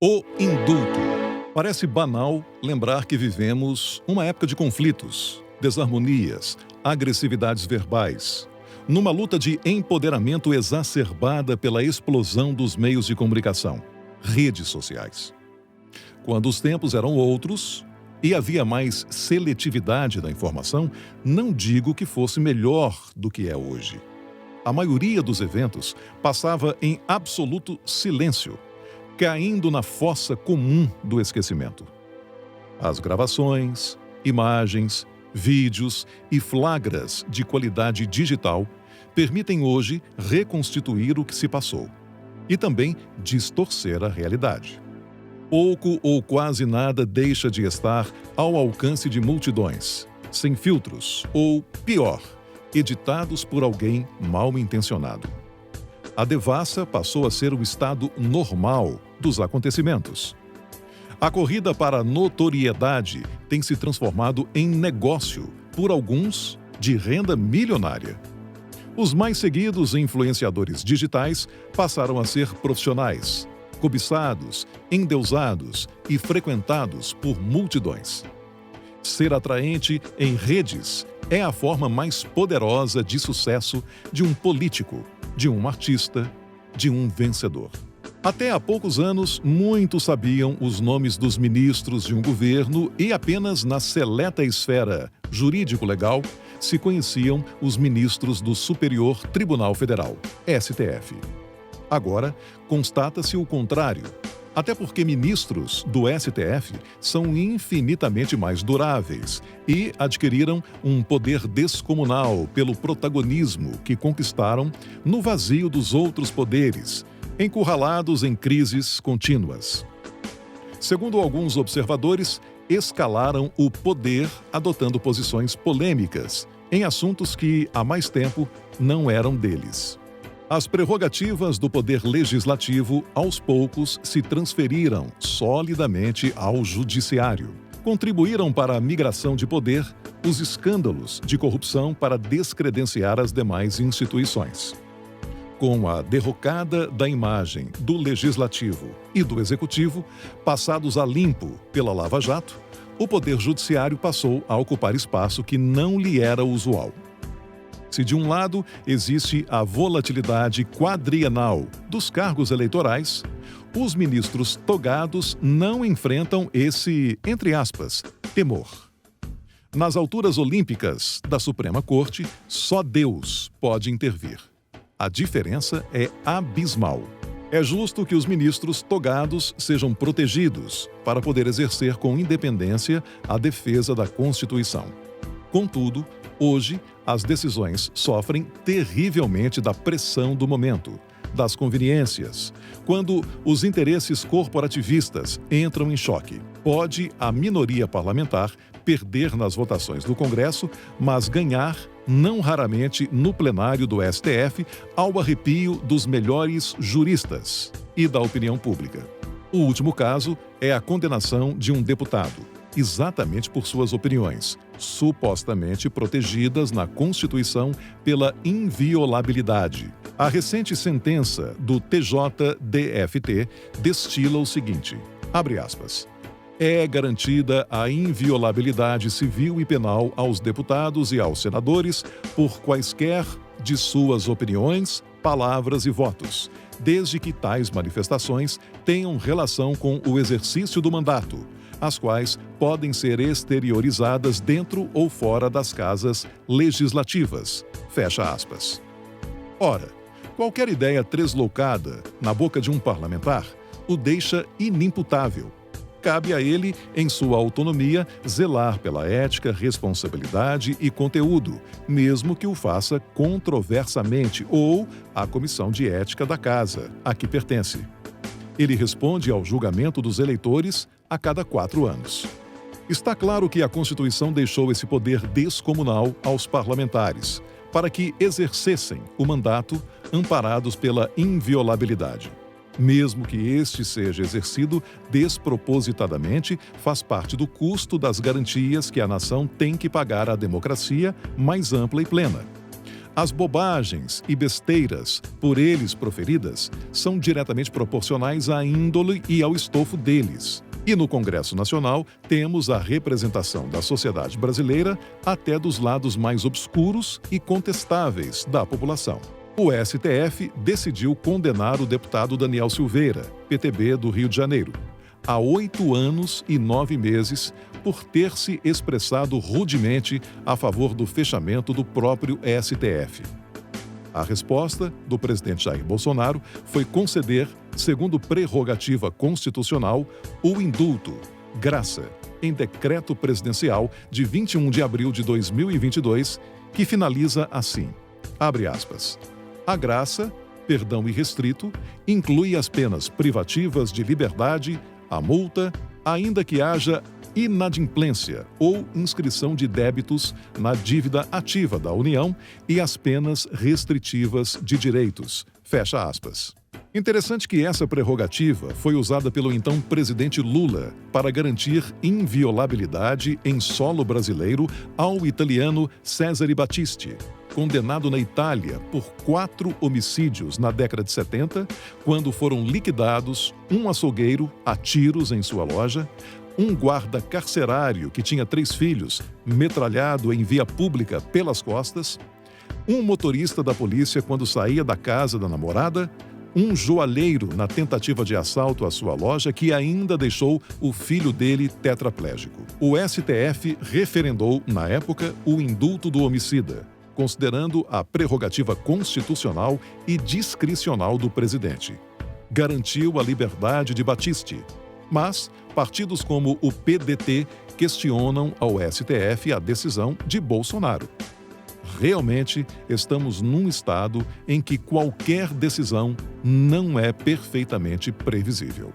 O indulto. Parece banal lembrar que vivemos uma época de conflitos, desarmonias, agressividades verbais, numa luta de empoderamento exacerbada pela explosão dos meios de comunicação, redes sociais. Quando os tempos eram outros e havia mais seletividade da informação, não digo que fosse melhor do que é hoje. A maioria dos eventos passava em absoluto silêncio, caindo na fossa comum do esquecimento. As gravações, imagens, vídeos e flagras de qualidade digital permitem hoje reconstituir o que se passou e também distorcer a realidade. Pouco ou quase nada deixa de estar ao alcance de multidões, sem filtros ou, pior, editados por alguém mal intencionado. A devassa passou a ser o estado normal dos acontecimentos. A corrida para a notoriedade tem se transformado em negócio, por alguns, de renda milionária. Os mais seguidos influenciadores digitais passaram a ser profissionais, cobiçados, endeusados e frequentados por multidões. Ser atraente em redes é a forma mais poderosa de sucesso de um político, de um artista, de um vencedor. Até há poucos anos, muitos sabiam os nomes dos ministros de um governo e apenas na seleta esfera jurídico-legal se conheciam os ministros do Superior Tribunal Federal, STF. Agora, constata-se o contrário, até porque ministros do STF são infinitamente mais duráveis e adquiriram um poder descomunal pelo protagonismo que conquistaram no vazio dos outros poderes, encurralados em crises contínuas. Segundo alguns observadores, escalaram o poder adotando posições polêmicas em assuntos que, há mais tempo, não eram deles. As prerrogativas do poder legislativo, aos poucos, se transferiram solidamente ao judiciário. Contribuíram para a migração de poder os escândalos de corrupção para descredenciar as demais instituições. Com a derrocada da imagem do Legislativo e do Executivo, passados a limpo pela Lava Jato, o Poder Judiciário passou a ocupar espaço que não lhe era usual. Se de um lado existe a volatilidade quadrienal dos cargos eleitorais, os ministros togados não enfrentam esse, entre aspas, temor. Nas alturas olímpicas da Suprema Corte, só Deus pode intervir. A diferença é abismal. É justo que os ministros togados sejam protegidos para poder exercer com independência a defesa da Constituição. Contudo, hoje, as decisões sofrem terrivelmente da pressão do momento, das conveniências, quando os interesses corporativistas entram em choque. Pode a minoria parlamentar perder nas votações do Congresso, mas ganhar, não raramente, no plenário do STF, ao arrepio dos melhores juristas e da opinião pública. O último caso é a condenação de um deputado, exatamente por suas opiniões, supostamente protegidas na Constituição pela inviolabilidade. A recente sentença do TJDFT destila o seguinte, abre aspas, é garantida a inviolabilidade civil e penal aos deputados e aos senadores por quaisquer de suas opiniões, palavras e votos, desde que tais manifestações tenham relação com o exercício do mandato, as quais podem ser exteriorizadas dentro ou fora das casas legislativas. Fecha aspas. Ora, qualquer ideia tresloucada na boca de um parlamentar o deixa inimputável. Cabe a ele, em sua autonomia, zelar pela ética, responsabilidade e conteúdo, mesmo que o faça controversamente ou à Comissão de Ética da Casa, a que pertence. Ele responde ao julgamento dos eleitores a cada 4 anos. Está claro que a Constituição deixou esse poder descomunal aos parlamentares, para que exercessem o mandato amparados pela inviolabilidade. Mesmo que este seja exercido despropositadamente, faz parte do custo das garantias que a nação tem que pagar à democracia mais ampla e plena. As bobagens e besteiras por eles proferidas são diretamente proporcionais à índole e ao estofo deles. E no Congresso Nacional temos a representação da sociedade brasileira até dos lados mais obscuros e contestáveis da população. O STF decidiu condenar o deputado Daniel Silveira, PTB do Rio de Janeiro, a 8 anos e 9 meses por ter se expressado rudemente a favor do fechamento do próprio STF. A resposta do presidente Jair Bolsonaro foi conceder, segundo prerrogativa constitucional, o indulto, graça, em decreto presidencial de 21 de abril de 2022, que finaliza assim, abre aspas, a graça, perdão irrestrito, inclui as penas privativas de liberdade, a multa, ainda que haja inadimplência ou inscrição de débitos na dívida ativa da União e as penas restritivas de direitos. Fecha aspas. Interessante que essa prerrogativa foi usada pelo então presidente Lula para garantir inviolabilidade em solo brasileiro ao italiano Cesare Battisti, condenado na Itália por 4 homicídios na década de 70, quando foram liquidados um açougueiro a tiros em sua loja, um guarda carcerário que tinha 3 filhos metralhado em via pública pelas costas, um motorista da polícia quando saía da casa da namorada, um joalheiro na tentativa de assalto à sua loja que ainda deixou o filho dele tetraplégico. O STF referendou, na época, o indulto do homicida, considerando a prerrogativa constitucional e discricional do presidente. Garantiu a liberdade de Battisti, mas partidos como o PDT questionam ao STF a decisão de Bolsonaro. Realmente, estamos num estado em que qualquer decisão não é perfeitamente previsível.